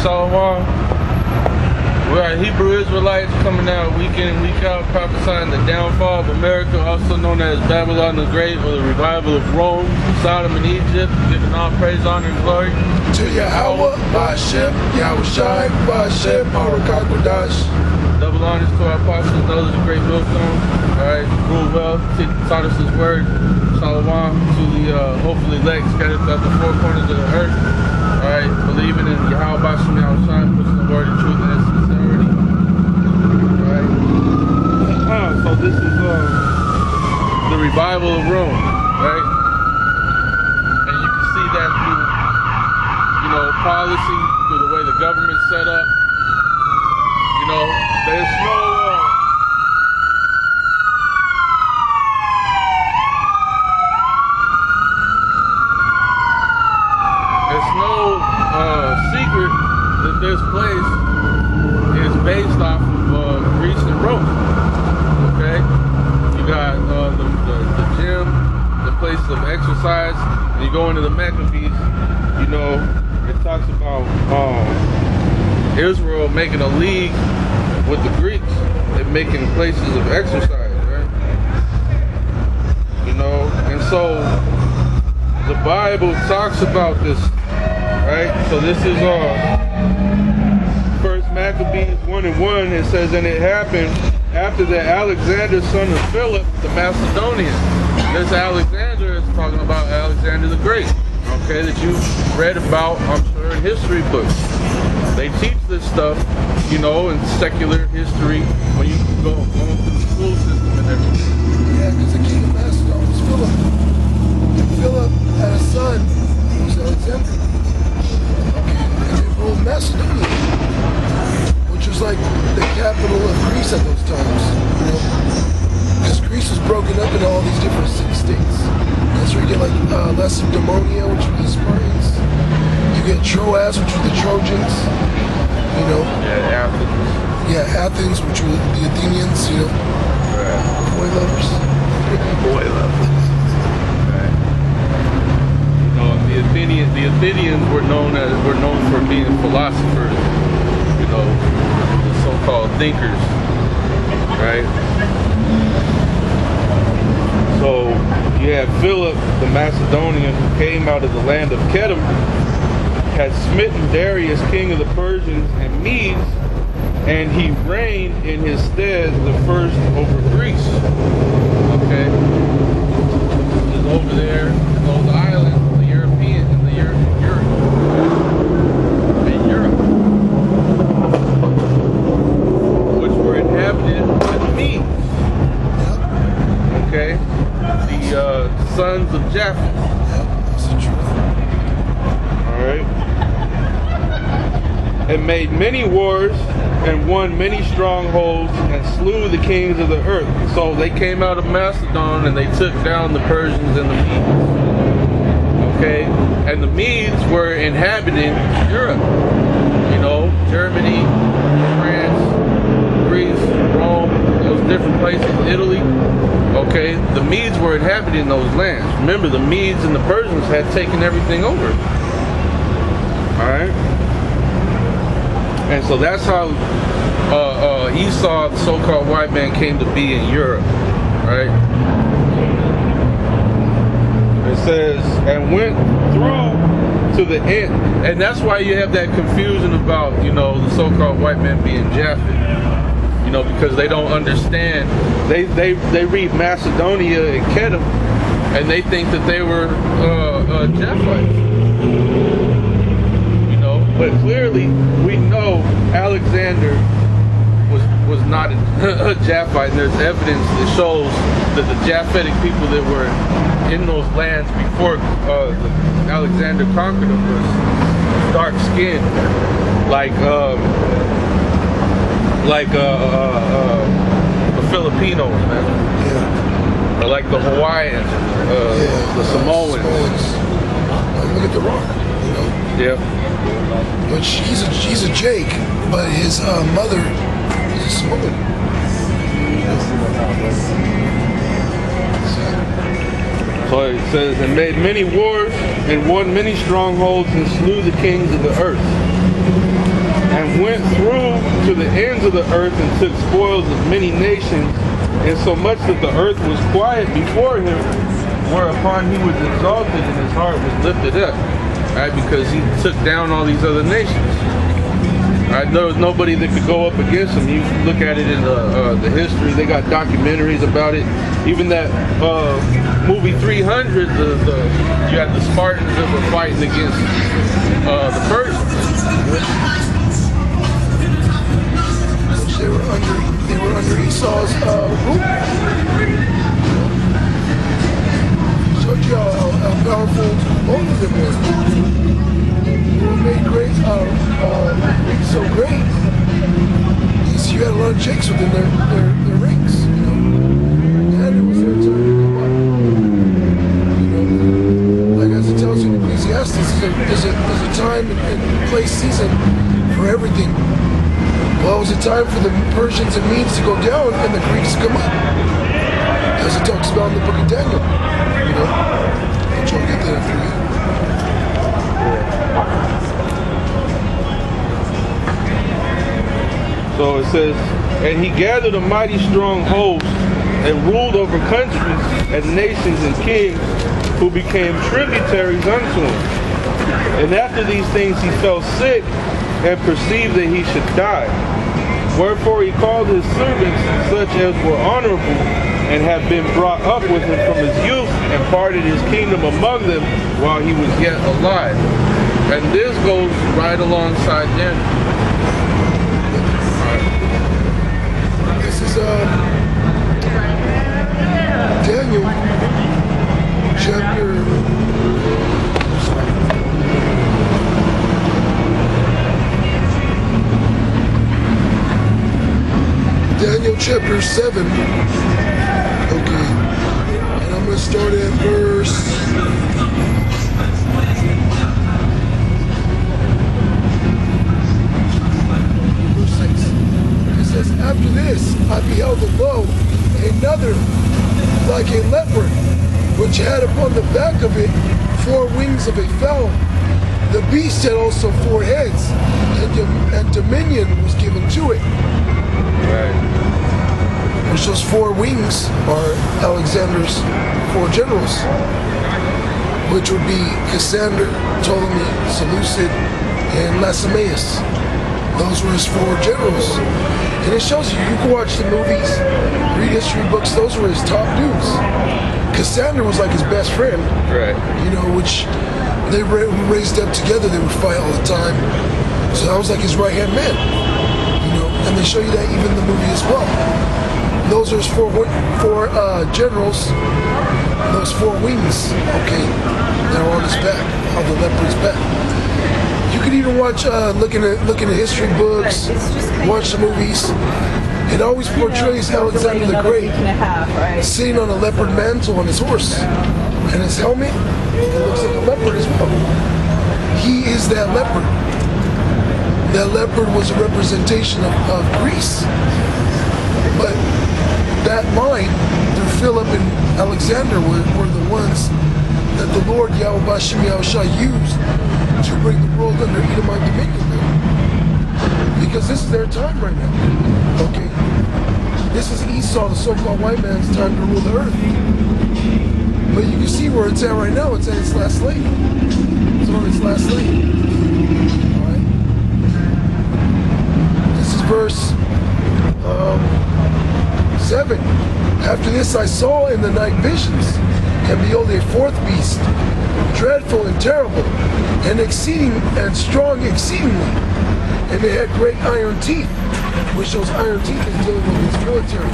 Shalom. We are Hebrew Israelites coming out week in and week out, prophesying the downfall of America, also known as Babylon the Great, or the revival of Rome, Sodom and Egypt, giving all praise, honor, and glory to Yahweh, Ba'ashem, Yahweh Shai, Ba'ashem, Barakakodash. Double honors to our apostles and others of great millstone. Alright, rule well, taught us his word. Shalom to the hopefully legs scattered throughout the four corners of the earth. Alright, believing in Yahweh Ba'ashem, Yahweh Shai, pushing the word of truth and its sincerity. Alright. So this is the revival of Rome, right? And you can see that through, policy, through the way the government's set up. There's no secret that this place is based off of Greece and Rome. Okay, you got the gym, the place of exercise, and you go into the Maccabees. It talks about Israel making a league with the Greeks and making places of exercise, right? And so the Bible talks about this, right? So this is First Maccabees 1:1. It says, and it happened after that Alexander, son of Philip, the Macedonian. This Alexander is talking about Alexander the Great, okay, that you've read about, I'm sure, in history books. They teach this stuff, in secular history when you go through the school system and everything. Yeah, because the king of Macedon was Philip. And Philip had a son who was Alexander. Okay, and they ruled Macedonia, which was like the capital of Greece at those times. Because Greece was broken up into all these different city-states. That's where you get like Lacedaemon, which were the Spartans. You get Troas, which were the Trojans. Yeah, Athens. Yeah, Athens, which were the Athenians. Right. Boy lovers. Boy lovers. Right. The Athenians were known for being philosophers. The so-called thinkers. Right. So you have Philip, the Macedonian, who came out of the land of Kedem, had smitten Darius, king of the Persians and Medes, and he reigned in his stead the first over Greece. Okay, is over there in those islands, the European in the Europe, which were inhabited by the Medes. Okay, the sons of Japheth. All right. And made many wars and won many strongholds and slew the kings of the earth. So they came out of Macedon and they took down the Persians and the Medes. Okay, and the Medes were inhabiting Europe. Germany, France, Greece, Rome, those different places, Italy. Okay, the Medes were inhabiting those lands. Remember, the Medes and the Persians had taken everything over. All right. And so that's how Esau, the so-called white man, came to be in Europe, right? It says, and went through to the end. And that's why you have that confusion about, the so-called white man being Japheth. Because they don't understand. They read Macedonia and Kedem, and they think that they were Japhites. But clearly, we know Alexander was not a Japhite, and there's evidence that shows that the Japhetic people that were in those lands before Alexander conquered them was dark skinned, like the Filipinos, man. Yeah. Or like the Hawaiians, the Samoans. Look at the Rock. Yeah. But he's a Jake, but his mother is a Samoan. So it says, and made many wars and won many strongholds and slew the kings of the earth. and went through to the ends of the earth and took spoils of many nations, insomuch that the earth was quiet before him, whereupon he was exalted and his heart was lifted up, right? Because he took down all these other nations. Right? There was nobody that could go up against him. You look at it in the history. They got documentaries about it. Even that movie 300, you had the Spartans that were fighting against the Persians. They were under Esau's rule. Showed you how powerful both of them were. They were made great, so great. You had a lot of chicks within their rings, you know. And it was their time to come up. You know, like as it tells you in Ecclesiastes, there's a time and place, season for everything. Well, it was a time for the Persians and Medes to go down and the Greeks to come up. As it talks about in the book of Daniel. You know? I'll try to get that for you. So it says, and he gathered a mighty strong host and ruled over countries and nations and kings who became tributaries unto him. And after these things he fell sick and perceived that he should die. Wherefore he called his servants, such as were honorable, and had been brought up with him from his youth, and parted his kingdom among them while he was yet alive. And this goes right alongside Daniel. This is Daniel chapter. Daniel chapter 7. Okay. And I'm going to start at verse 6. It says, after this I beheld lo, another like a leopard, which had upon the back of it 4 wings of a fowl. The beast had also 4 heads, and dominion was given to it. Right. Which those 4 wings are Alexander's 4 generals, which would be Cassander, Ptolemy, Seleucid, and Lacenaeus. Those were his 4 generals. And it shows you can watch the movies, read history books, those were his top dudes. Cassander was like his best friend. Right. You know, which they raised up together, they would fight all the time. So that was like his right-hand man. You know, and they show you that even in the movie as well. Those are his 4 generals, those 4 wings, okay, that are on his back, on the leopard's back. You can even watch, looking at history books, watch the movies. It always portrays Alexander the Great sitting on a leopard mantle on his horse, and his helmet, it looks like a leopard as well. He is that leopard. That leopard was a representation of Greece. But that line through Philip and Alexander were the ones that the Lord Yahweh Bashem Yahushua used to bring the world under Edomite dominion. Because this is their time right now. Okay? This is Esau, the so-called white man's time to rule the earth. But you can see where it's at right now. It's at its last leg. It's on its last leg. Alright? This is verse 7. After this I saw in the night visions, and behold a 4th beast, dreadful and terrible, and exceeding and strong exceedingly. And it had great iron teeth, which those iron teeth is dealing with its military.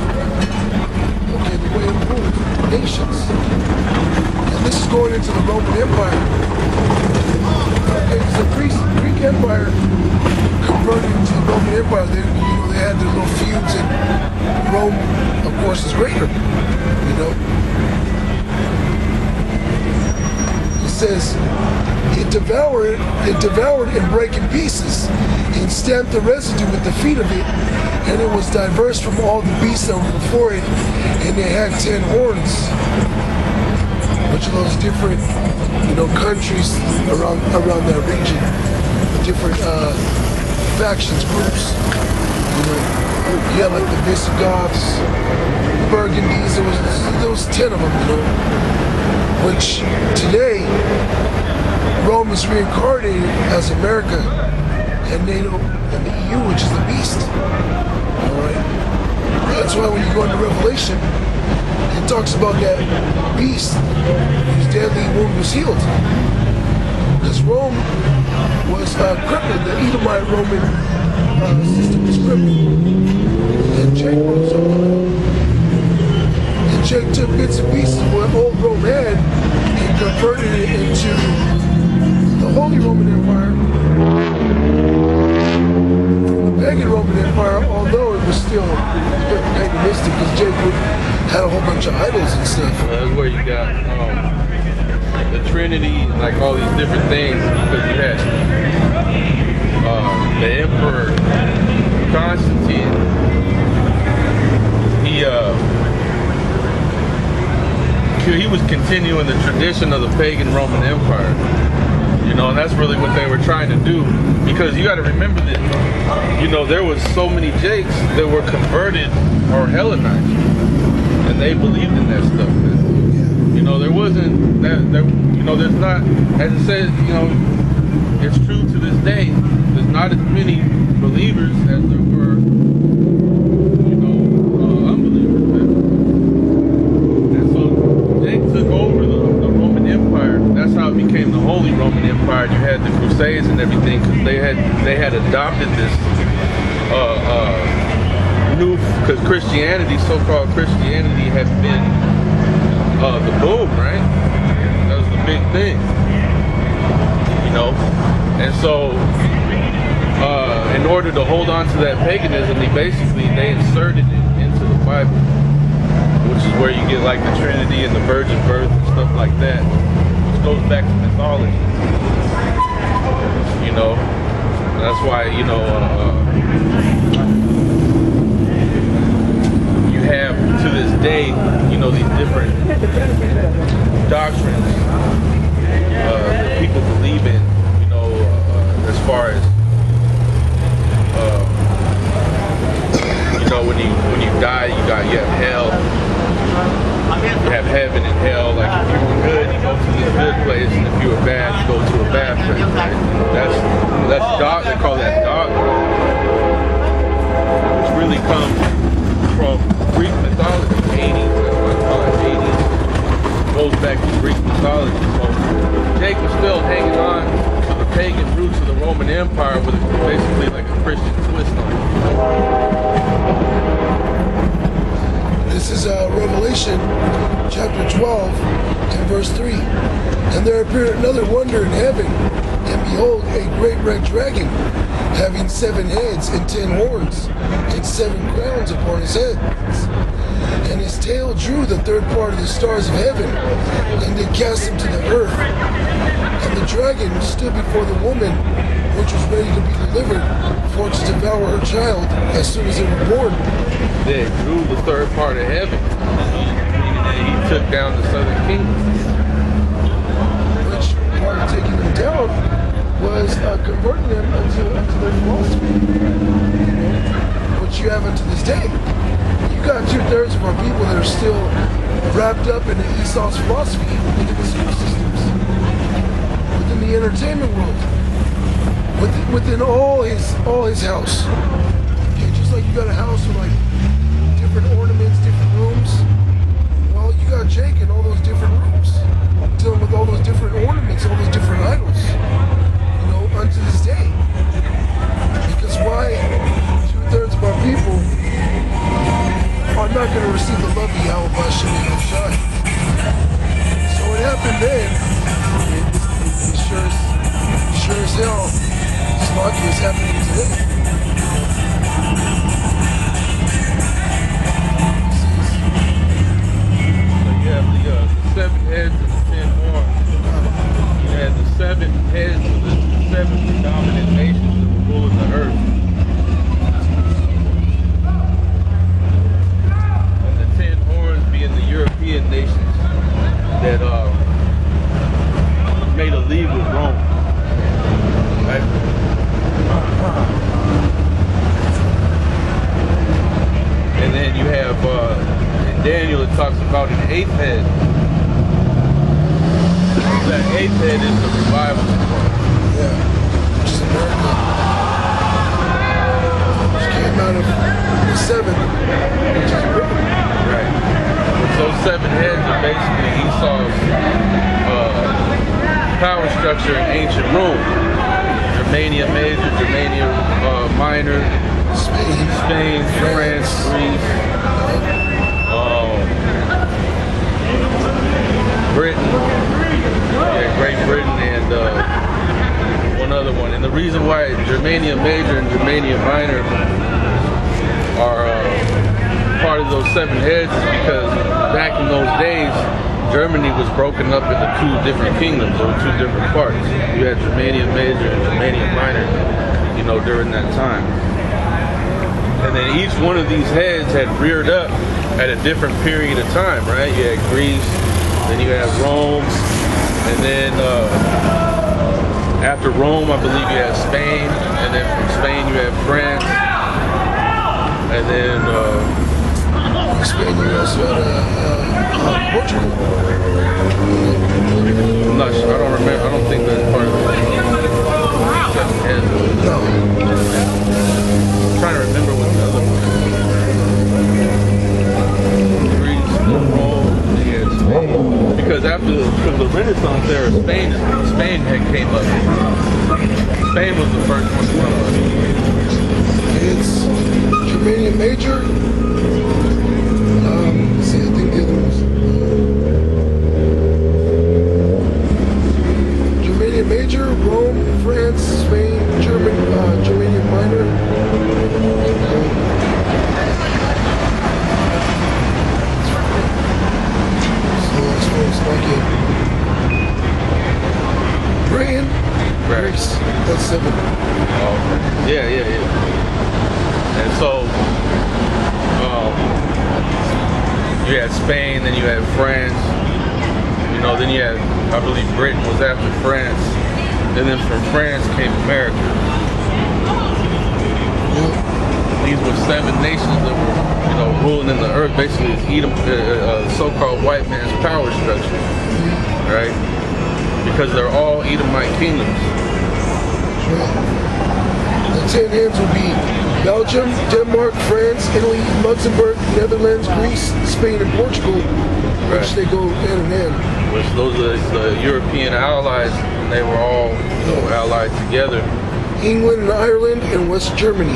Okay, the way it ruled nations. And this is going into the Roman Empire. Okay, because the Greek Empire converted into the Roman Empire. They had their little feuds, and Rome, of course, is greater. You know. It says, it devoured and brake in pieces, and stamped the residue with the feet of it, and it was diverse from all the beasts that were before it, and it had 10 horns. Which of those different, countries around that region, different factions, groups. You know, you had like the Visigoths, Burgundies. There was 10 of them. You know, which today Rome is reincarnated as America and NATO and the EU, which is the beast. All right. That's why when you go into Revelation, it talks about that beast whose deadly wound was healed. Because Rome was crippled, the Edomite Roman system was crippled. And Jake rose up. And Jake took bits and pieces of what old Rome had and converted it into the Holy Roman Empire. The pagan Roman Empire, although it was still a bit paganistic, because Jake had a whole bunch of idols and stuff. That's where you got the Trinity, like all these different things, because you had the Emperor Constantine. He was continuing the tradition of the pagan Roman Empire. You know, and that's really what they were trying to do, because you got to remember that, you know, there was so many Jakes that were converted or Hellenized, and they believed in that stuff. You know, there wasn't that, you know, there's not, as it says, you know, it's true to this day, there's not as many believers as there were, you know, unbelievers. And so Jake took over the Roman Empire. That's how it became the Holy Roman Empire. You had the Crusades and everything, because they had adopted this new, because Christianity, so-called Christianity, had been the boom, right? That was the big thing, you know. And so, in order to hold on to that paganism, they inserted it into the Bible, which is where you get like the Trinity and the virgin birth and stuff like that, which goes back to mythology. You know, and that's why, you know, you have to this day, you know, these different doctrines that people believe in, you know, as far as you know, when you die, you have hell, you have heaven and hell. Like if you were good, you go to this good place, and if you were bad, you go to a bad place. Right? That's dog. They call that dogma, which really comes from Greek mythology. Hades, that's why I call it Hades. It goes back to Greek mythology. So Jake was still hanging on to the pagan roots of the Roman Empire with basically like a Christian twist on it. This is Revelation chapter 12 and verse 3. And there appeared another wonder in heaven, and behold, a great red dragon, having 7 heads and 10 horns, and 7 crowns upon his heads. And his tail drew the third part of the stars of heaven, and did cast them to the earth. And the dragon stood before the woman, which was ready to be delivered, for to devour her child as soon as it were born. They drew the third part of heaven, meaning that he took down the southern kingdom. Which part of taking them down was converting them unto their philosophy, which you have unto this day. You got 2/3 of our people that are still wrapped up in the Esau's philosophy within the school systems, within the entertainment world, within all his house. Okay, just like you got a house with like different ornaments, different rooms. Well, you got Jake in all those different rooms, dealing with all those different ornaments, all those different idols. You know, unto this day. Because why? 2/3 of our people are not going to receive the love of Yahweh Shem Shai. So what happened then, it sure as hell, Slocky is happening today. So you have the 7 heads and the 10 horns. You had the 7 heads of the 7 predominant nations that were ruling the earth. In the European nations that made a league with Rome, right? 8th head is the revival part. Yeah. Which is America. Which came out of the 7th, which is Britain. Right. Those 7 heads are basically Esau's power structure in ancient Rome. Germania Major, Germania Minor, Spain, France, Greece, Britain, Great Britain, and one other one. And the reason why Germania Major and Germania Minor are part of those 7 heads is because back in those days, Germany was broken up into 2 different kingdoms. There were 2 different parts. You had Germania Major and Germania Minor, during that time. And then each one of these heads had reared up at a different period of time, right? You had Greece, then you had Rome, and then after Rome, I believe you had Spain, and then from Spain you had France, and then Spain, you also had Portugal. I'm not sure. I don't remember. I don't think that's part of the 7 heads. No. I'm trying to remember what the other one was. Greece, Rome, yeah, Spain. Because after the Renaissance era, Spain had came up. Spain was the first one to come up. It's Germania Major. See, I think the other ones. Germania Major, Rome, France, Spain, Germania Minor. So it's like it. Britain, Greece, that's 7. Oh, okay. Yeah. And so, you had Spain, then you had France, then you had, I believe Britain was after France, and then from France came America. These were 7 nations that were, ruling in the earth. Basically, it's Edom, so-called white man's power structure, right? Because they're all Edomite kingdoms. The 10 heads would be Belgium, Denmark, France, Italy, Luxembourg, Netherlands, Greece, Spain, and Portugal, which they go hand in hand. Which those are the European allies, and they were all allied together. England and Ireland and West Germany.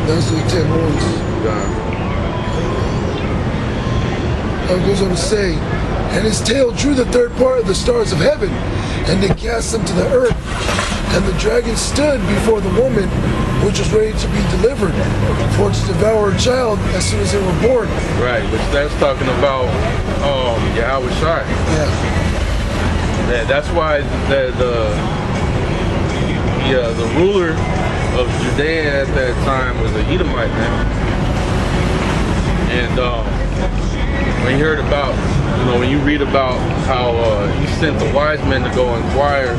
Those are the 10 horns. It goes on to say, and his tail drew the 3rd part of the stars of heaven, and they cast them to the earth. And the dragon stood before the woman, which was ready to be delivered, for to devour a child as soon as they were born. Right, which that's talking about Yahweh Shai. Yeah, that's why the ruler of Judea at that time was an Edomite man. And when you heard about, when you read about how he sent the wise men to go inquire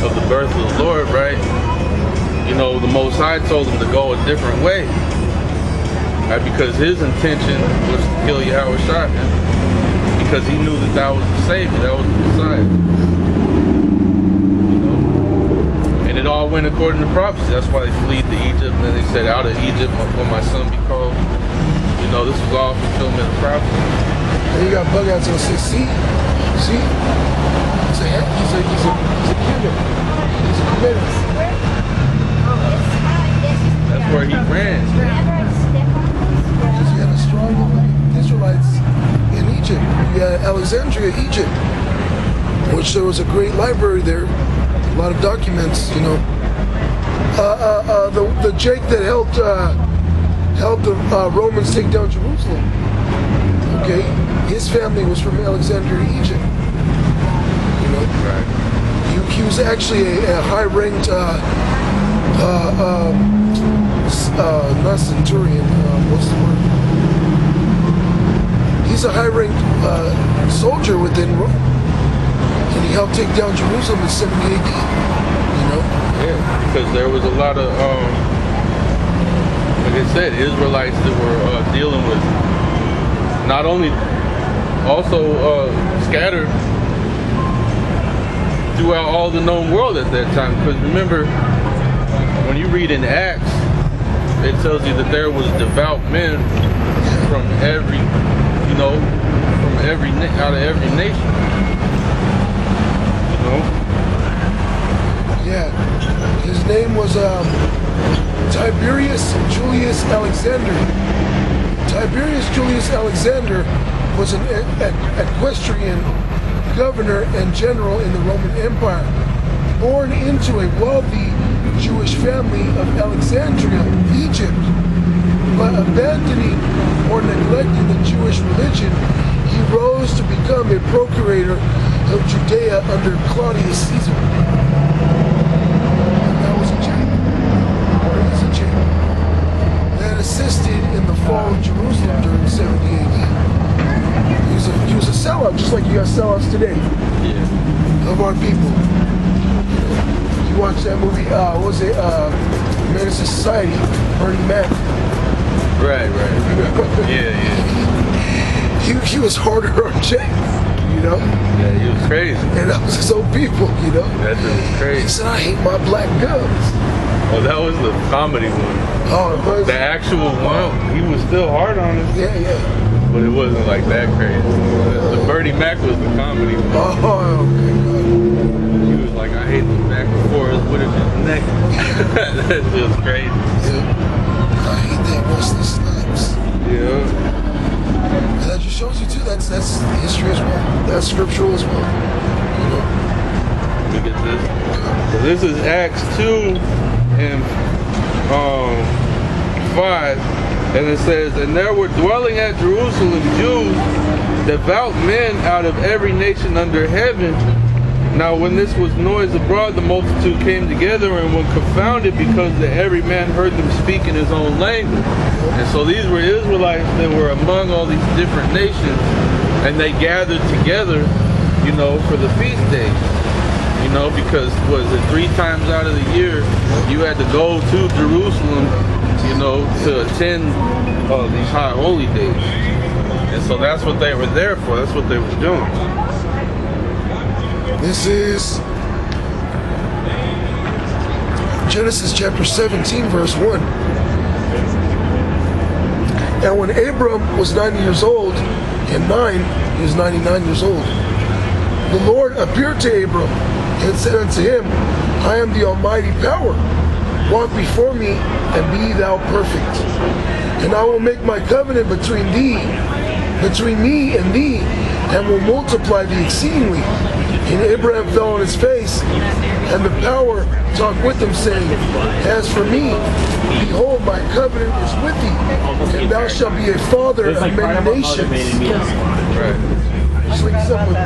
of the birth of the Lord, right? The Most High told him to go a different way, right? Because his intention was to kill Yahweh Shai, because he knew that was the Savior, that was the Messiah. And it all went according to prophecy. That's why they fled to Egypt, and then they said, out of Egypt will my son be called. This was all fulfillment of prophecy. And you got bug outs that say, see? He's a Cuban. He's a Cuban. That's where he ran. Because you had a strong Israelites in Egypt. You had Alexandria, Egypt, which there was a great library there, a lot of documents. The Jake that helped the Romans take down Jerusalem. Okay, his family was from Alexandria, Egypt. Right. He was actually a high-ranked, not centurion. What's the word? He's a high-ranked soldier within Rome, and he helped take down Jerusalem in 70 AD. Yeah, because there was a lot of, like I said, Israelites that were dealing with not only also scattered throughout all the known world at that time. Because remember, when you read in Acts, it tells you that there was devout men from every, out of every nation. Yeah, his name was Tiberius Julius Alexander. Tiberius Julius Alexander was an equestrian governor and general in the Roman Empire, born into a wealthy Jewish family of Alexandria, Egypt. By abandoning or neglecting the Jewish religion, he rose to become a procurator of Judea under Claudius Caesar. And that was a Jew, or is a Jew, that assisted in the fall of Jerusalem during 70 AD. He was a sellout, just like you got sellouts today, of our people. You watch that movie, what was it, Menace to Society, Bernie Mac. Right. Yeah. He was harder on Jay, Yeah, he was crazy. And that was his own people, That was crazy. He said, I hate my black guns. Oh, that was the comedy one. Oh, it was? The actual one, he was still hard on it. Yeah. But it wasn't like that crazy. The Bernie Mac was the comedy one. Oh, okay. He was like, I hate the back before his with his neck. That was crazy. Yeah. I hate that restless snaps. Yeah. And that just shows you too, that's history as well. That's scriptural as well. Let me get this. So this is Acts 2 and 5. And it says, and there were dwelling at Jerusalem Jews, devout men out of every nation under heaven. Now when this was noised abroad, the multitude came together and were confounded because that every man heard them speak in his own language. And so these were Israelites that were among all these different nations, and they gathered together, for the feast days. Because was it 3 times out of the year you had to go to Jerusalem, to attend these high holy days. And so that's what they were there for. That's what they were doing. This is Genesis chapter 17, verse 1. And when Abram was 90 years old, and 9, he was 99 years old, the Lord appeared to Abram and said unto him, I am the almighty power. Walk before me and be thou perfect. And I will make my covenant between me and thee, and will multiply thee exceedingly. And Abraham fell on his face, and the power talked with him, saying, As for me, behold, my covenant is with thee, and thou shalt be a father of many nations. Just like some the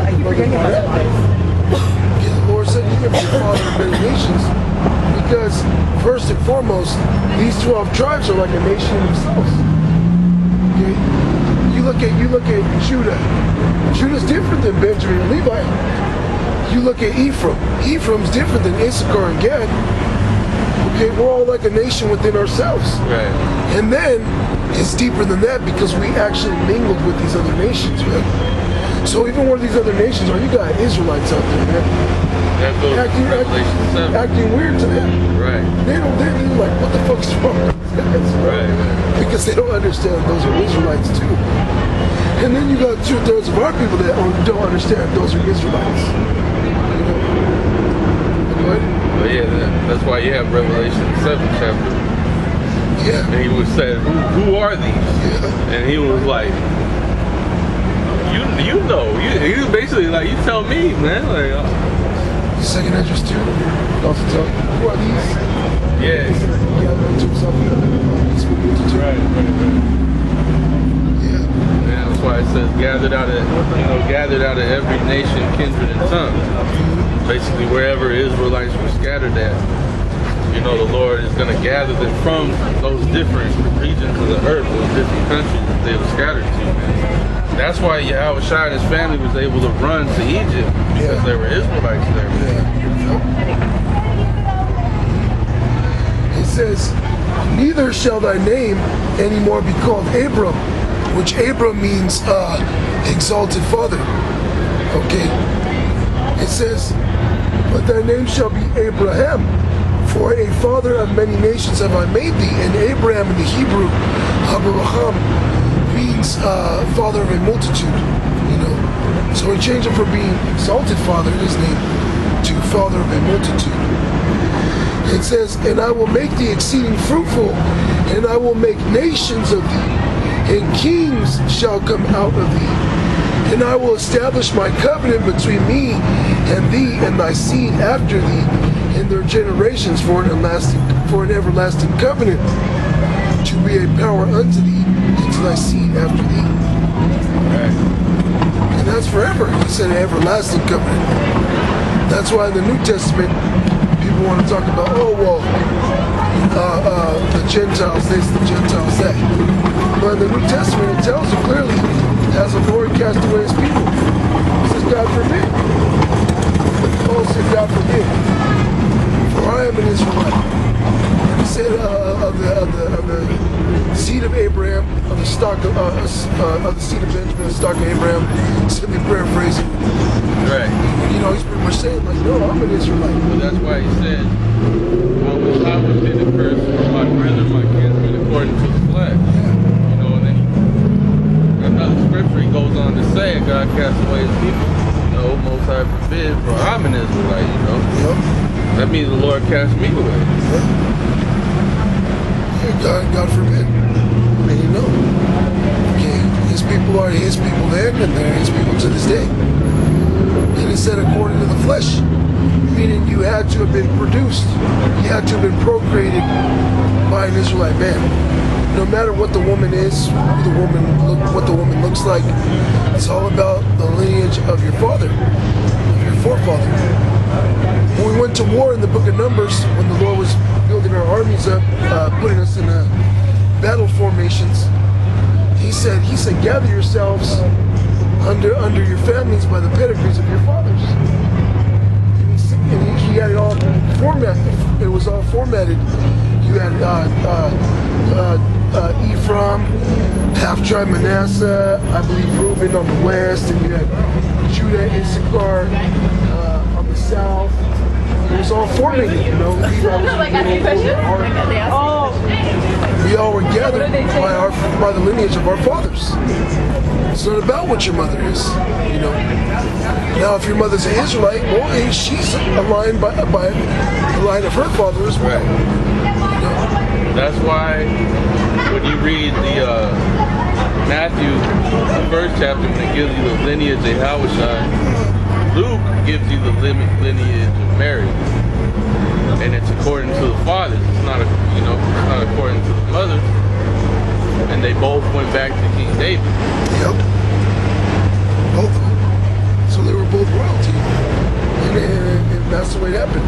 Lord said, you're going to be a father of many nations, because first and foremost, these 12 tribes are like a nation in themselves. Okay? You look at Judah. Judah's different than Benjamin and Levi. You look at Ephraim. Ephraim's different than Issachar and Gad. Okay, we're all like a nation within ourselves. Right. And then it's deeper than that because we actually mingled with these other nations, right? So even one of these other nations, you got Israelites out there, man. Acting weird to them. Right. They're like, what the fuck's wrong with these guys? Right. Because they don't understand those are Israelites too. And then you got 2/3 of our people that don't understand those are Israelites. But yeah, that's why you have Revelation 7 chapter. Yeah. And he was saying, who are these? Yeah. And he was like, he was basically like, you tell me, man. Like, Second Esdras 2. Also tell who are these? Yeah. Right. Yeah. And that's why it says gathered out of every nation, kindred, and tongue. Basically, wherever Israelites were scattered at, the Lord is going to gather them from those different regions of the earth, those different countries that they were scattered to. That's why Yahweh Shai and his family was able to run to Egypt, because there were Israelites there. It says, neither shall thy name anymore be called Abram, which Abram means exalted father. Okay. It says, but thy name shall be Abraham, for a father of many nations have I made thee. And Abraham in the Hebrew, Abraham, means father of a multitude. You know, so he changed it from being exalted father, his name, to father of a multitude. It says, and I will make thee exceeding fruitful, and I will make nations of thee, and kings shall come out of thee. And I will establish my covenant between me and thee and thy seed after thee in their generations for an everlasting covenant, to be a power unto thee and to thy seed after thee. Right. And that's forever. He said an everlasting covenant. That's why in the New Testament, people want to talk about, oh, well, the Gentiles this, the Gentiles that. But in the New Testament, it tells you clearly, as the Lord cast away his people. It says, God forbid. Paul said, God forbid. For I am an Israelite. He said, of the seed of Abraham, of the stock of the seed of Benjamin, the stock of Abraham, simply paraphrasing. Right. You know, he's pretty much saying, like, no, I'm an Israelite. Well, that's why he said, I was in the curse of my brethren, my kinsmen, according to the flesh. You know, and then another scripture he goes on to say, God cast away his people. You know, most high forbid, for I'm an Israelite, you know. Yep. That means the Lord cast me away. Yeah, God forbid. And you know, okay, his people are his people then, and they're his people to this day. And it said according to the flesh, meaning you had to have been produced, you had to have been procreated by an Israelite man. No matter what the woman is, what the woman looks like, it's all about the lineage of your father, of your forefather. When we went to war in the book of Numbers, when the Lord was building our armies up, putting us in battle formations, he said, gather yourselves under your families by the pedigrees of your fathers. And he had it all formatted. It was all formatted. You had Ephraim, half-tribe Manasseh, I believe Reuben on the west, and you had Judah, Issachar on the south. It was all formatted, you know. We all were gathered by the lineage of our fathers. It's not about what your mother is, you know. Now, if your mother's an Israelite, well, she's aligned by the line of her father as well. You know? That's why when you read the Matthew, the first chapter, when it gives you the lineage of Yahushua, Luke gives you the lineage of Mary, and it's according to the fathers. It's not, it's not according to the mothers. And they both went back to King David. Yep. Both of them. So they were both royalty. And that's the way it happened.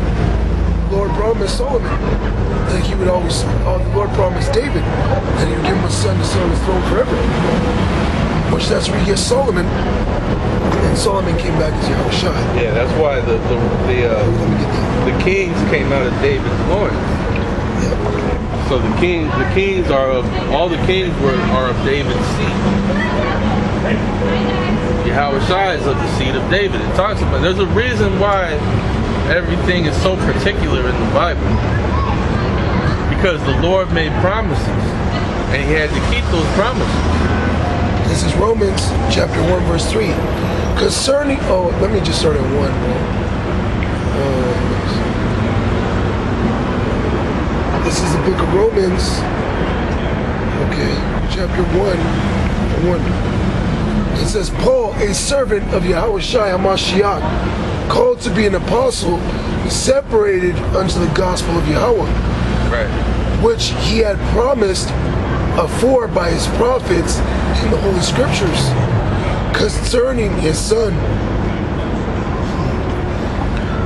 The Lord promised Solomon that he would always, the Lord promised David that he would give him a son to sit on his throne forever. Which that's where you get Solomon. And Solomon came back as Yahushua. Yeah, that's why the kings came out of David's loins. Yep. So the kings are of David's seed. Yahushua is of the seed of David. It talks about, there's a reason why everything is so particular in the Bible. Because the Lord made promises, and he had to keep those promises. This is Romans chapter 1 verse 3. Concerning, let me just start at 1. This is the book of Romans, okay, chapter 1. It says, Paul, a servant of Yahushua HaMashiach, called to be an apostle, separated unto the gospel of Yahweh, right, which he had promised afore by his prophets in the Holy Scriptures, concerning his son,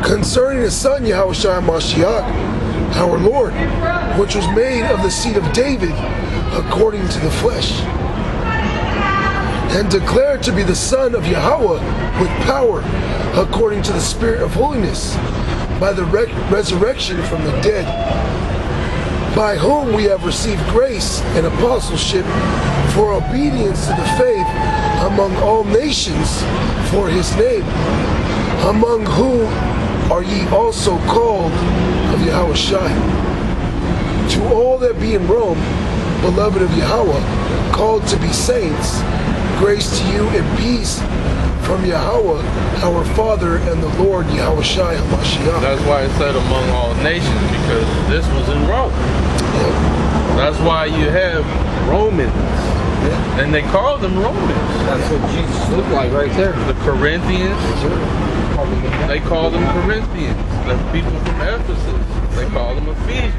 Yahushua HaMashiach, our Lord, which was made of the seed of David according to the flesh, and declared to be the Son of Yahweh with power according to the Spirit of holiness, by the resurrection from the dead, by whom we have received grace and apostleship for obedience to the faith among all nations for his name, Among whom are ye also called of Yahushua? To all that be in Rome, beloved of Yahweh, called to be saints, grace to you and peace from Yahweh, our Father, and the Lord Yahushua HaMashiach. That's why it said among all nations, because this was in Rome. Yeah. That's why you have Romans. Yeah. And they called them Romans. That's what Jesus looked like right there. The Corinthians, they called them Corinthians. The people from Ephesus, they called them Ephesians.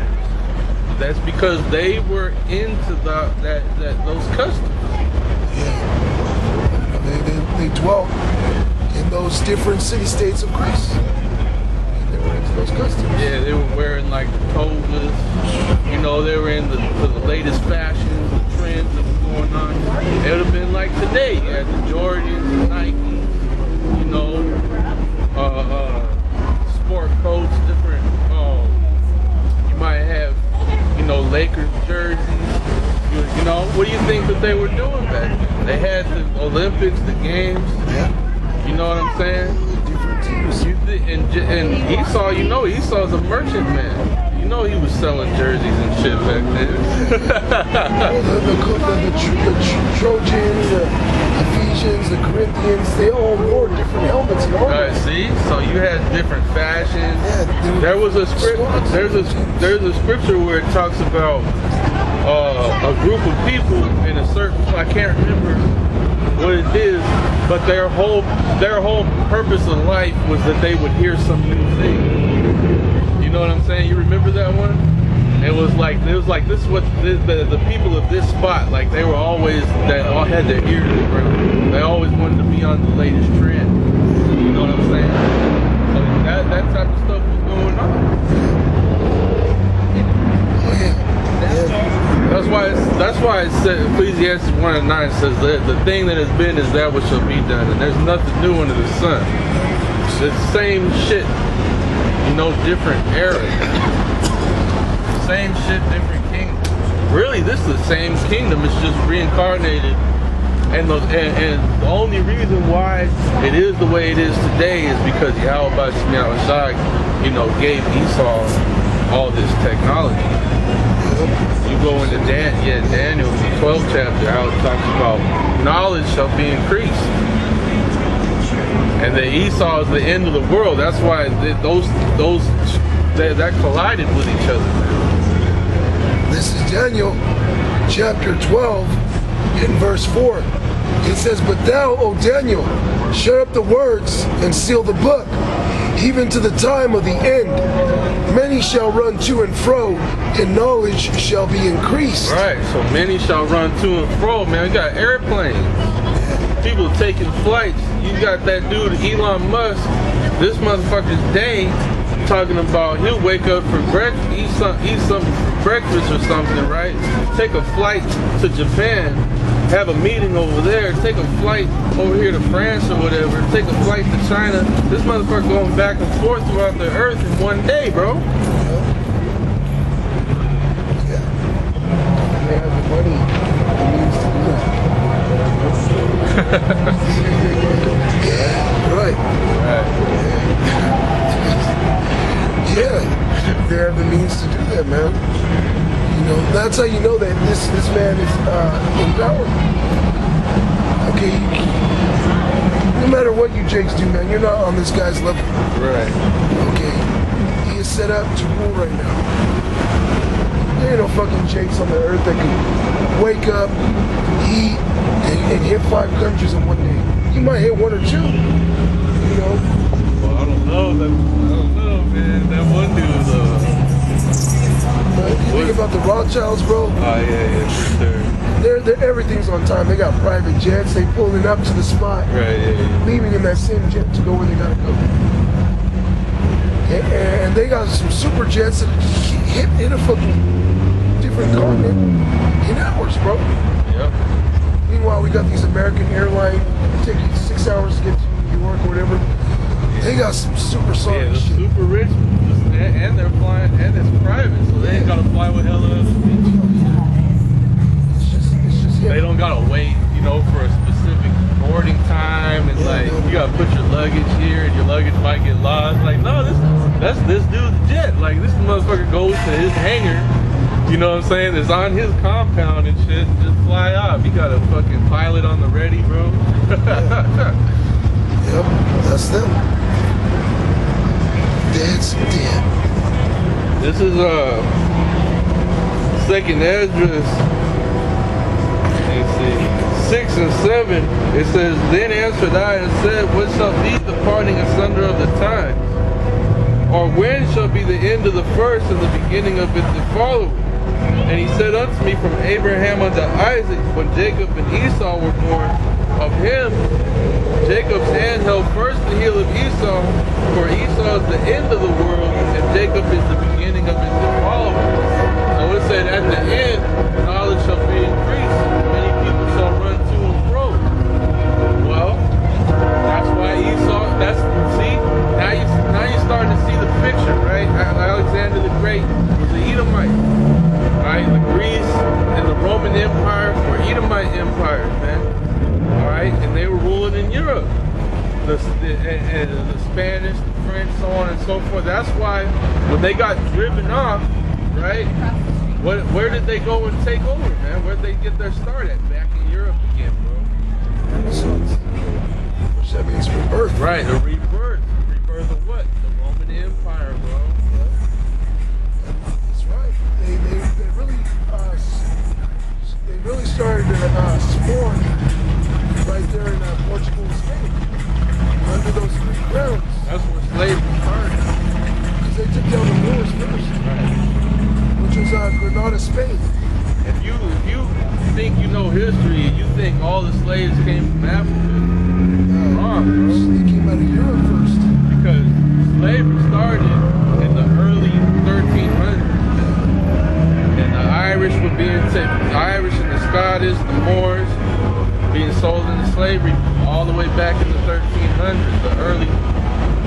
That's because they were into those customs. Yeah. They dwelt in those different city-states of Greece. They were into those customs. Yeah, they were wearing like the togas. You know, they were into the latest fashions, the trends that were going on. It would have been like today. You had the Jordans, the Nikes, you know, sport coats, different. You might have, you know, Lakers jerseys. You know, what do you think that they were doing back then? They had the Olympics, the games. Yeah. You know what I'm saying? Different teams. And Esau, you know, Esau's a merchant man. You know, he was selling jerseys and shit back then. the Trojans, the Ephesians, the Corinthians, they all wore different helmets and armor. See, so you had different fashions. Yeah, there was a script. There's a scripture where it talks about a group of people in a certain. I can't remember what it is, but their whole purpose in life was that they would hear some new thing. You know what I'm saying? You remember that one? It was like this is what the people of this spot, like they were always, that all had their ears to the ground. They always wanted to be on the latest trend. You know what I'm saying? So that type of stuff was going on. That's why it said Ecclesiastes 1:9 says that the thing that has been is that which shall be done, and there's nothing new under the sun. It's the same shit, you know, different era. Same shit, different kingdom. Really, this is the same kingdom. It's just reincarnated, and the only reason why it is the way it is today is because Yahweh, you know, gave Esau all this technology. You go into Daniel, the 12th chapter, how it talks about knowledge shall be increased. And the Esau is the end of the world. That's why that collided with each other. This is Daniel chapter 12 in verse 4. It says, "But thou, O Daniel, shut up the words and seal the book, even to the time of the end. Many shall run to and fro, and knowledge shall be increased." Right, so many shall run to and fro, man. We got airplanes. People taking flights. You got that dude, Elon Musk, this motherfucker's day, talking about he'll wake up for breakfast, eat something for breakfast or something, right? Take a flight to Japan, have a meeting over there, take a flight over here to France or whatever, take a flight to China. This motherfucker going back and forth throughout the earth in one day, bro. Yeah. They have the money, the means to do that. Right. Yeah, they have the means to do that, man. You know, that's how you know that this man is in power. Okay, no matter what you Jakes do, man, you're not on this guy's level. Right. Okay, he is set up to rule right now. There ain't no fucking Jakes on the earth that can wake up, eat, and hit 5 countries in one day. You might hit 1 or 2, you know. Well, I don't know, man. That one dude, But if you think about the Rothschilds, bro. Oh, yeah, for sure. They're everything's on time. They got private jets. They pulling up to the spot. Right, yeah. Leaving in that same jet to go where they gotta go. And they got some super jets that hit a fucking different continent in hours, bro. Yep. Meanwhile, we got these American airline, take you 6 hours to get to New York or whatever. They got some supersonic Yeah, the shit. super rich, and they're flying, and it's private, so they ain't gotta fly with hella other people. It's just They don't gotta wait, you know, for a specific boarding time and like you gotta put your luggage here and your luggage might get lost. Like, no, that's this dude's jet. Like, this motherfucker goes to his hangar, you know what I'm saying? It's on his compound and shit, and just fly off. You got a fucking pilot on the ready, bro. Yep, that's them. That's them. This is Second Esdras. Let's see, 6 and 7. It says, "Then answered I and said, What shall be the parting asunder of the times? Or when shall be the end of the first and the beginning of it the following? And he said unto me, From Abraham unto Isaac, when Jacob and Esau were born, of him Jacob's hand held first the heel of Esau, for Esau is the end of the world, and Jacob is the beginning of it the following. So it said, at the end, knowledge shall be increased, and many people shall run to and fro. Well, that's why Esau, now you're starting to see the picture, right? Alexander the Great was an Edomite, right? The Greece and the Roman Empire were Edomite empires, man. All right, and they were ruling in Europe. The Spanish, the French, so on and so forth. That's why when they got driven off, right? Where did they go and take over, man? Where did they get their start at? Back in Europe again, bro. Which that means rebirth. Right, a rebirth. Rebirth of what? The Roman Empire, bro. That's right. They really started to spawn right there in Portugal and Spain, under those three crowns. That's where slavery started. Because they took down the Moors first, Right. which was Granada, Spain. If you think you know history and you think all the slaves came from Africa, you're wrong, bro. They came out of Europe first. Because slavery started in the early 1300s. And the Irish were being taken, the Irish and the Scottish, the Moors, being sold into slavery all the way back in the 1300s, the early,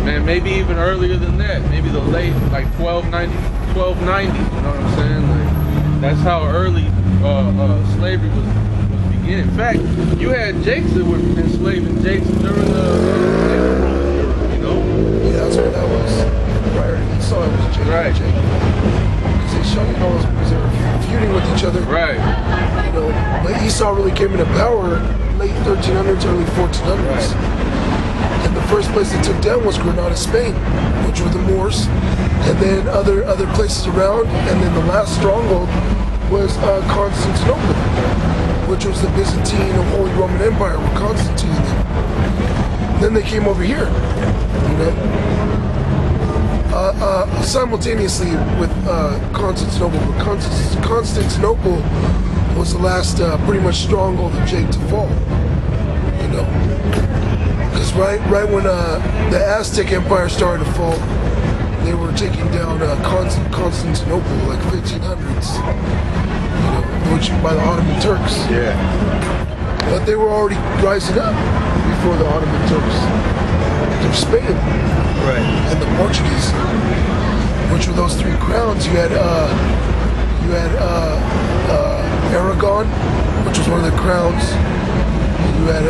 man, maybe even earlier than that, maybe the late, like 1290, you know what I'm saying? Like, that's how early slavery was beginning. In fact, you had Jakes that were enslaving Jakes during the you know? Yeah, that's what that was. Prior to Esau, it was Jacob. Right. Because they showed, because they were feuding with each other. Right. You know, but Esau really came into power late 1300s, early 1400s. Right. And the first place they took down was Granada, Spain, which were the Moors, and then other places around, and then the last stronghold was Constantinople, which was the Byzantine or Holy Roman Empire with Constantine. Then they came over here, you know. Simultaneously with Constantinople, but Constantinople was the last pretty much stronghold of Jake to fall, you know. Because right when the Aztec Empire started to fall, they were taking down Constantinople like 1500s, you know, which by the Ottoman Turks. Yeah. But they were already rising up before the Ottoman Turks. They're Spain. Right. And the Portuguese, which were those three crowns. You had Aragon, which was one of the crowns. You had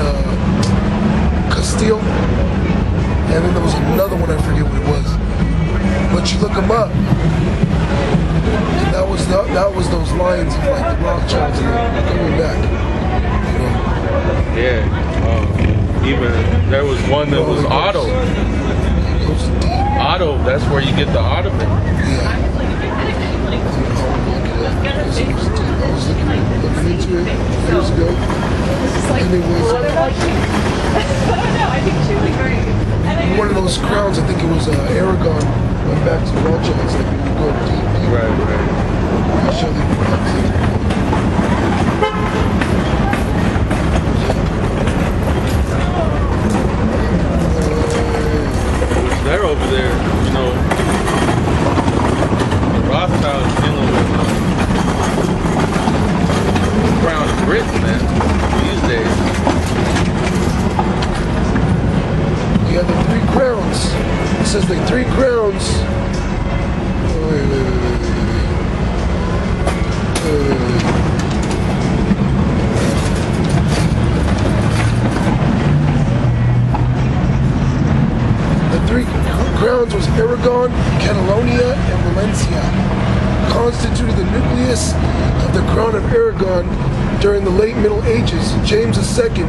Castile, and then there was another one, I forget what it was. But you look them up, and that was those lines of like the Rothschilds coming back. You know? Yeah. Even there was one that was Otto. Otto, that's where you get the Ottoman. Yeah. I was looking into it years ago. One of those crowns, I think it was Aragon, went back to the Rothschilds. Like when you go deep. Right. I'll show the crowns. They're over there, you know. The Rothschilds dealing with the crown of Britain, man, these days. You got the three crowns. It says the three crowns. Wait. three crowns was Aragon, Catalonia, and Valencia, constituted the nucleus of the crown of Aragon during the late Middle Ages. James II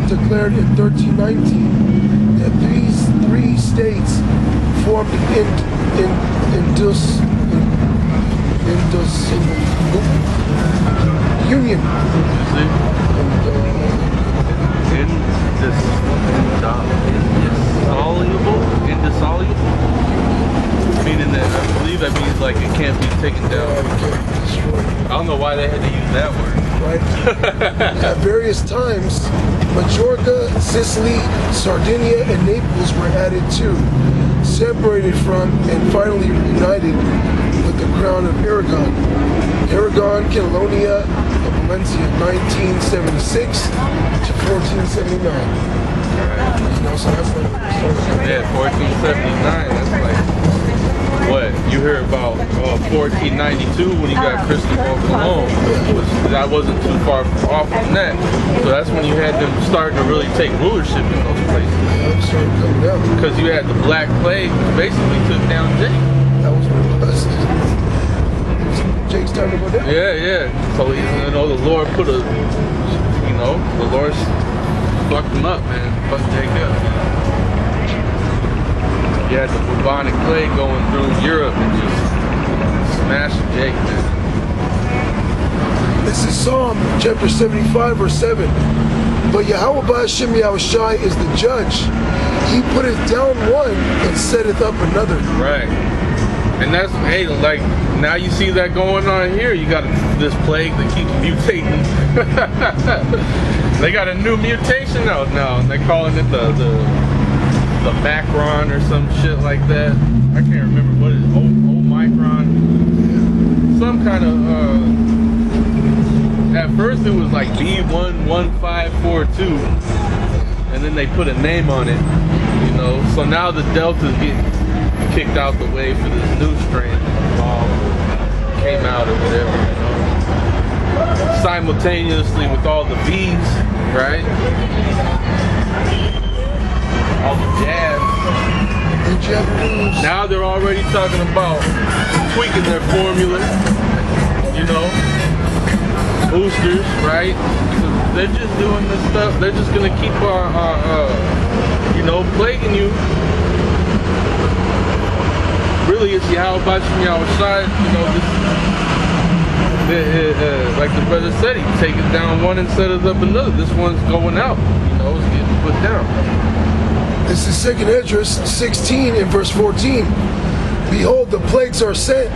declared in 1319 that these three states formed an union. Indissoluble? Meaning that, I believe that means like it can't be taken down. I don't know why they had to use that word. Right. At various times, Majorca, Sicily, Sardinia, and Naples were added to, separated from, and finally reunited with the crown of Aragon. Aragon, Catalonia, and Valencia, 1976 to 1479. You know, so that's like, yeah, 1479. That's like what you hear about 1492 when you got Cristobal Colon. That wasn't too far off from that. So that's when you had them starting to really take rulership in those places. Because you had the Black Plague, which basically took down Jake. That was what it was. Jake's time to go down. Yeah. So you know, the Lord put a, you know, the Lord fucked him up, man. Fucked Jake up. You had the bubonic plague going through Europe and just smashing Jake, man. This is Psalm chapter 75, verse 7. But Yahweh Ba'ashem Yahushai is the judge. He putteth down one and setteth up another. Right. And that's, hey, like, now you see that going on here. You got this plague that keeps mutating. They got a new mutation out now, and they're calling it the Macron or some shit like that. I can't remember what it is. Omicron. Some kind of, at first it was like B11542, and then they put a name on it, you know. So now the Delta's getting kicked out the way for this new strain came out or whatever, you know. Simultaneously with all the V's, right? All the jabs. Now they're already talking about tweaking their formula, you know, boosters, right? So they're just doing this stuff. They're just gonna keep our you know, plaguing you. Really, it's Yahweh Ba'ashem Yahushai, you know, like the brother said, he's taking down one and set it up another. This one's going out, you know, it's getting put down. This is 2nd Esdras 16 in verse 14. Behold, the plagues are sent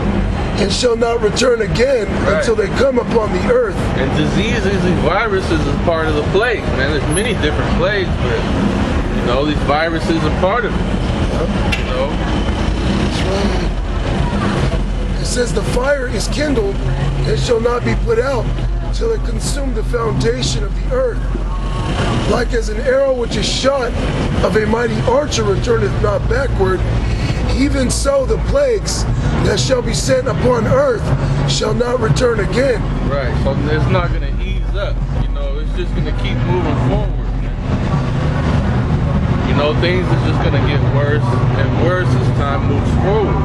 and shall not return again until they come upon the earth. And diseases and viruses is part of the plague, man. There's many different plagues, but you know, these viruses are part of it. You know? That's right. It says the fire is kindled and shall not be put out till it consume the foundation of the earth. Like as an arrow which is shot of a mighty archer returneth not backward, even so the plagues that shall be sent upon earth shall not return again. Right, so it's not going to ease up, you know, it's just going to keep moving forward. You know, things are just going to get worse and worse as time moves forward.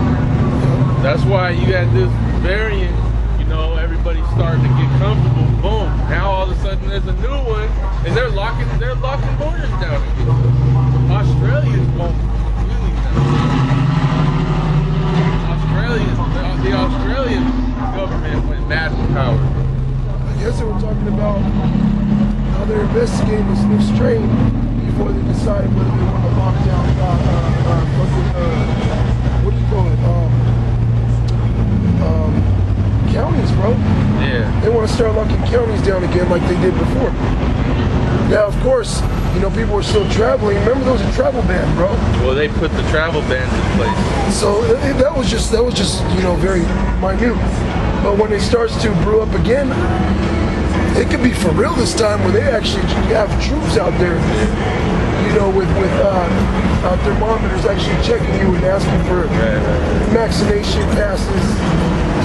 That's why you got this variant, you know, everybody's starting to get comfortable, boom. Now all of a sudden there's a new one, and they're locking borders down again. Australians won't really know. The Australian government went mad with power. I guess they were talking about how they're investigating this new strain before they decided whether they want to lock down what do you call it? Counties, bro. Yeah. They want to start locking counties down again like they did before. Now, of course, you know, people are still traveling. Remember, there was a travel ban, bro. Well, they put the travel bans in place. So that was just you know, very minute. But when it starts to brew up again, it could be for real this time when they actually have troops out there, you know, with thermometers actually checking you and asking for vaccination passes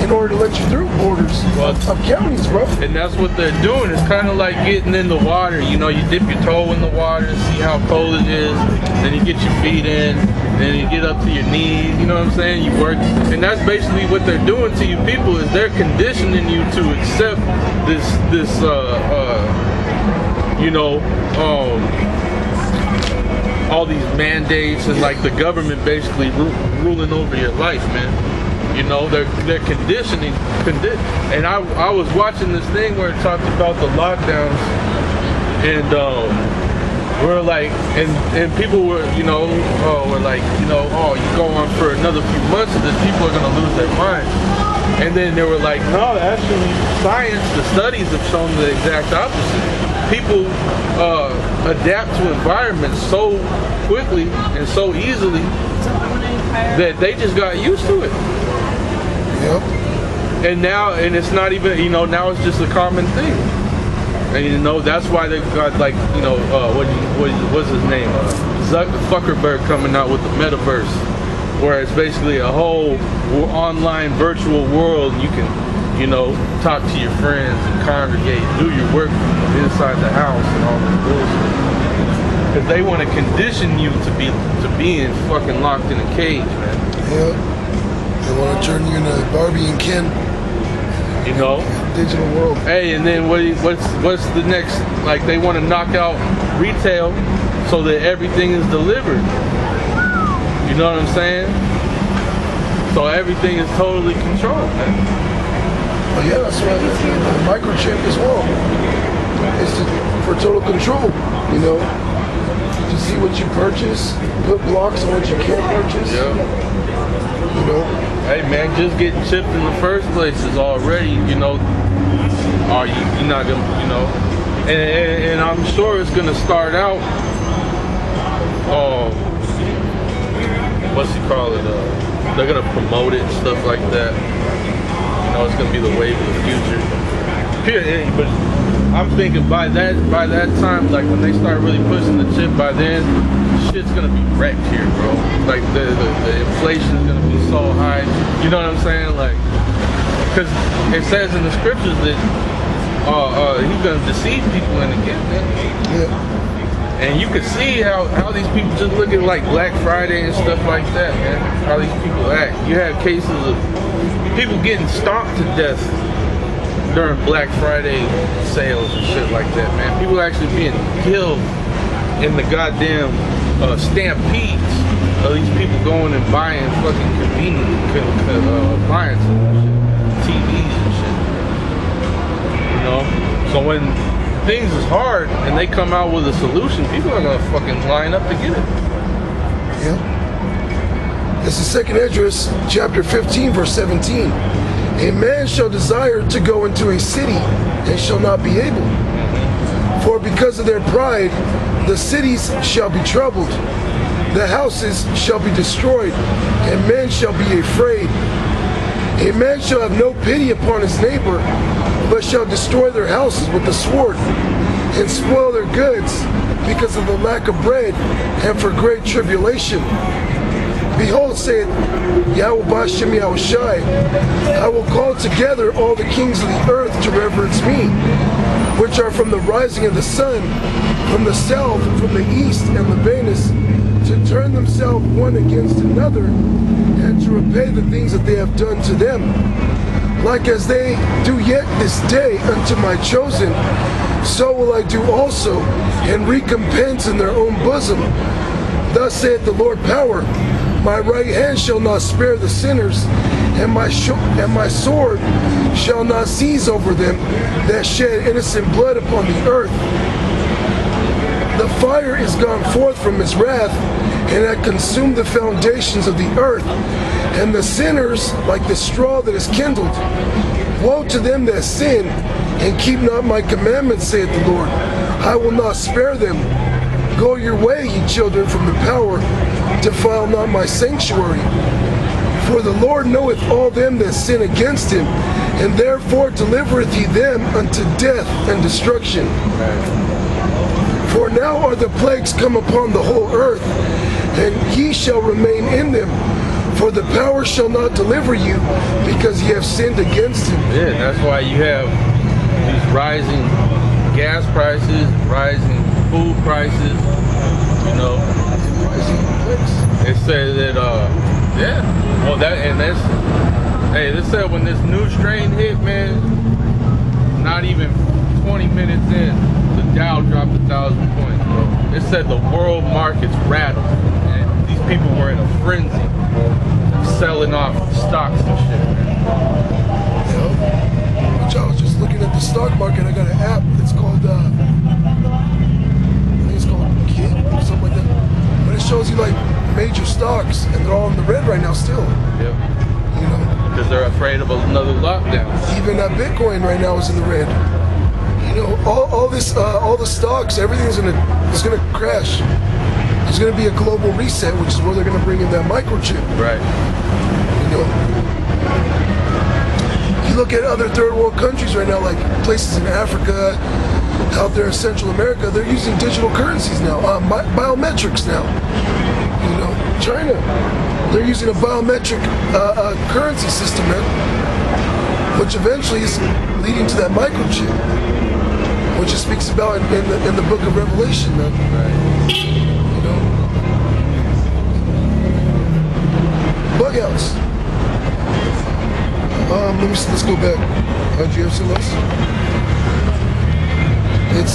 in order to let you through borders of counties, bro. And that's what they're doing. It's kind of like getting in the water. You know, you dip your toe in the water and see how cold it is. Then you get your feet in. and you get up to your knees, you know what I'm saying? You work, and that's basically what they're doing to you people, is they're conditioning you to accept this you know, all these mandates and like the government basically ruling over your life, man. You know, they're conditioning, and I was watching this thing where it talked about the lockdowns, and we're like, and people were, you know, were like, you know, oh, you go on for another few months of this, people are gonna lose their minds. And then they were like, no, actually, science, the studies have shown the exact opposite. People adapt to environments so quickly and so easily that they just got used to it. Yep. And now, and it's not even, you know, now it's just a common thing. And you know, that's why they got like, you know, what's his name? Zuckerberg coming out with the metaverse, where it's basically a whole online virtual world. You can, you know, talk to your friends and congregate, do your work inside the house and all this bullshit. Because they want to condition you to being fucking locked in a cage, man. Yeah. They want to turn you into Barbie and Ken. You know, digital world. Hey, and then what's the next? Like, they want to knock out retail so that everything is delivered. You know what I'm saying? So everything is totally controlled, man. Oh yeah, that's why the microchip as well. It's for total control. You know, to see what you purchase, put blocks on what you can't purchase. Yeah. You know. Hey man, just getting chipped in the first place is already, you know, you're not gonna, you know, and I'm sure it's gonna start out, what's he call it? They're gonna promote it and stuff like that. You know, it's gonna be the wave of the future. But I'm thinking by that time, like when they start really pushing the chip, by then shit's gonna be wrecked here, bro. Like the inflation's gonna be so high. You know what I'm saying? Like, because it says in the scriptures that he's gonna deceive people in the end, man. Yeah. And you can see how these people just look at like Black Friday and stuff like that, man. How these people act. You have cases of people getting stomped to death during Black Friday sales and shit like that, man. People actually being killed in the goddamn stampedes of these people going and buying fucking convenient appliances and shit, TVs and shit. You know? So when things is hard and they come out with a solution, people are gonna fucking line up to get it. Yeah. This is 2nd Esdras, chapter 15, verse 17. A man shall desire to go into a city and shall not be able. For because of their pride, the cities shall be troubled, the houses shall be destroyed, and men shall be afraid. A man shall have no pity upon his neighbor, but shall destroy their houses with the sword, and spoil their goods because of the lack of bread, and for great tribulation. Behold, saith Yahweh Bashem Yahushai, I will call together all the kings of the earth to reverence me, which are from the rising of the sun, from the south, from the east, and Lebanus, to turn themselves one against another, and to repay the things that they have done to them. Like as they do yet this day unto my chosen, so will I do also, and recompense in their own bosom. Thus saith the Lord Power, my right hand shall not spare the sinners, and my sword shall not cease over them that shed innocent blood upon the earth. The fire is gone forth from his wrath, and hath consumed the foundations of the earth, and the sinners like the straw that is kindled. Woe to them that sin, and keep not my commandments, saith the Lord. I will not spare them. Go your way, ye children, from the power, defile not my sanctuary. For the Lord knoweth all them that sin against him, and therefore delivereth he them unto death and destruction. For now are the plagues come upon the whole earth, and ye shall remain in them. For the power shall not deliver you, because ye have sinned against him. Yeah, that's why you have these rising gas prices, rising food prices, you know, It said that, yeah. Well, this said when this new strain hit, man, not even 20 minutes in, the Dow dropped 1,000 points, bro. It said the world markets rattled, and these people were in a frenzy, selling off stocks and shit, man. Which I was just looking at the stock market. I got an app. It's called, I think it's called Kit or something like that. But it shows you like major stocks, and they're all in the red right now still. Yep. You know, Because they're afraid of another lockdown. even Bitcoin right now is in the red. You know, all the stocks, everything's gonna crash. There's gonna be a global reset, which is where they're gonna bring in that microchip. Right. You know, you look at other third world countries right now, like places in Africa, out there in Central America, they're using digital currencies now, biometrics now. You know, China, they're using a biometric currency system, man, which eventually is leading to that microchip, which it speaks about in the book of Revelation, man. Right. You know, bug outs. Let's go back. Do you have some else? It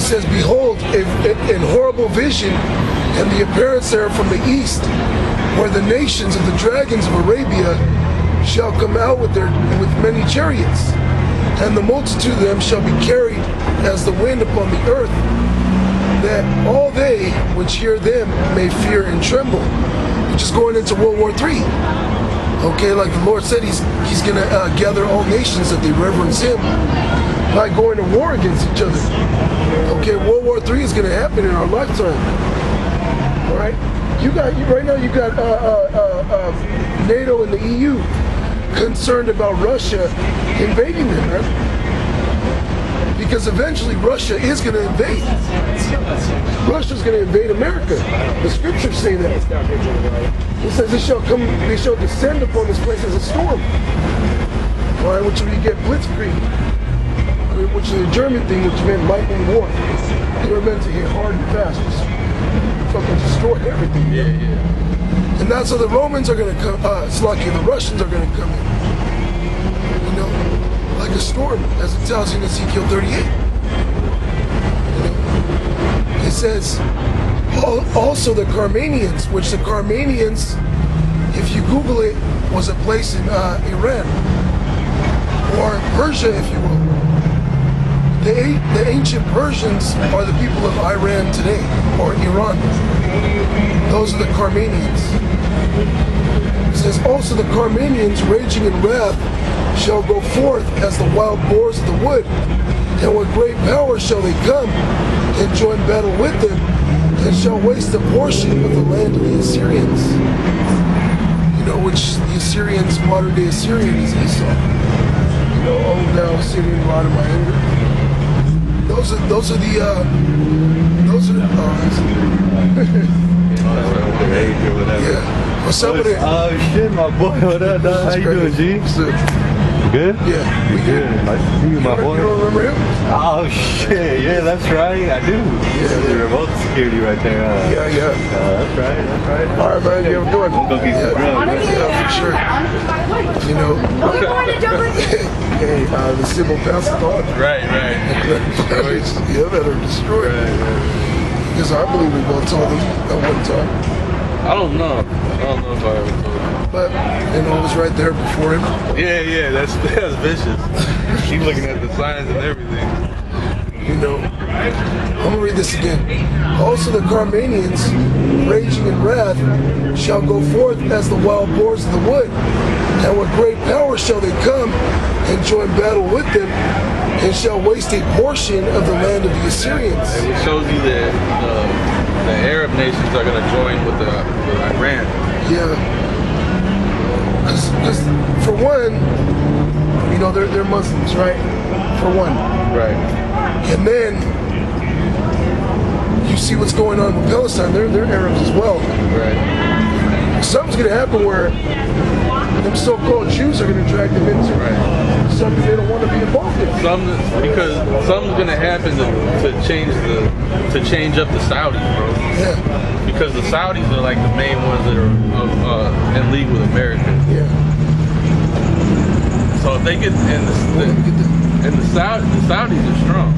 says, behold, in horrible vision, and the appearance there from the east, where the nations of the dragons of Arabia shall come out with many chariots, and the multitude of them shall be carried as the wind upon the earth, that all they which hear them may fear and tremble. Which is going into World War III. Okay, like the Lord said, He's gonna gather all nations that they reverence Him by going to war against each other. Okay, World War III is gonna happen in our lifetime. All right, right now you got NATO and the EU concerned about Russia invading them, right? Because eventually Russia is going to invade. Russia's going to invade America. The scriptures say that. It says they shall descend upon this place as a storm. All right, which when you get blitzkrieg, which is a German thing, which meant lightning war. They were meant to hit hard and fast, just fucking destroy everything. Yeah, yeah. And that's how the Romans are going to come. It's lucky the Russians are going to come in. You know, like a storm, as it tells you in Ezekiel 38. You know, it says also the Carmanians, which the Carmanians, if you Google it, was a place in Iran or Persia, if you will. The ancient Persians are the people of Iran today, or Iran. Those are the Carmanians. It says also the Carmanians, raging in wrath, shall go forth as the wild boars of the wood, and with great power shall they come and join battle with them, and shall waste a portion of the land of the Assyrians. You know, which the Assyrians, modern day Assyrian, is Esau. You know, oh now Assyrian rod in my anger. Those are the yeah. What's up with it? Oh shit, my boy, what up, dog? How you doing, G? Good? Yeah, we good. Nice to see you, my boy. You don't remember him? Oh shit, yeah, that's right, I do. Yeah, the remote security right there. Yeah. That's right. All right, man, you have a good one. We'll go get some drugs. Yeah, for sure. You know, hey, the civil passed on. Right. Yeah, better destroy it. Because I believe we both told him at one time. I don't know if I ever told you. But, you know, it was right there before him. Yeah, that's vicious. He's looking at the signs and everything. You know, I'm going to read this again. Also the Carmanians, raging in wrath, shall go forth as the wild boars of the wood, and with great power shall they come and join battle with them, and shall waste a portion of the land of the Assyrians. It shows you that the Arab nations are going to join with Iran. Yeah. Because for one, you know, they're Muslims, right? For one. Right. And then you see what's going on with Palestine. They're Arabs as well. Right. Something's going to happen where them so-called Jews are going to drag them into something they don't want to be involved in. because something's gonna happen to change up the Saudis, bro. Yeah. Because the Saudis are like the main ones that are in league with America. Yeah. So if they get the Saudis are strong.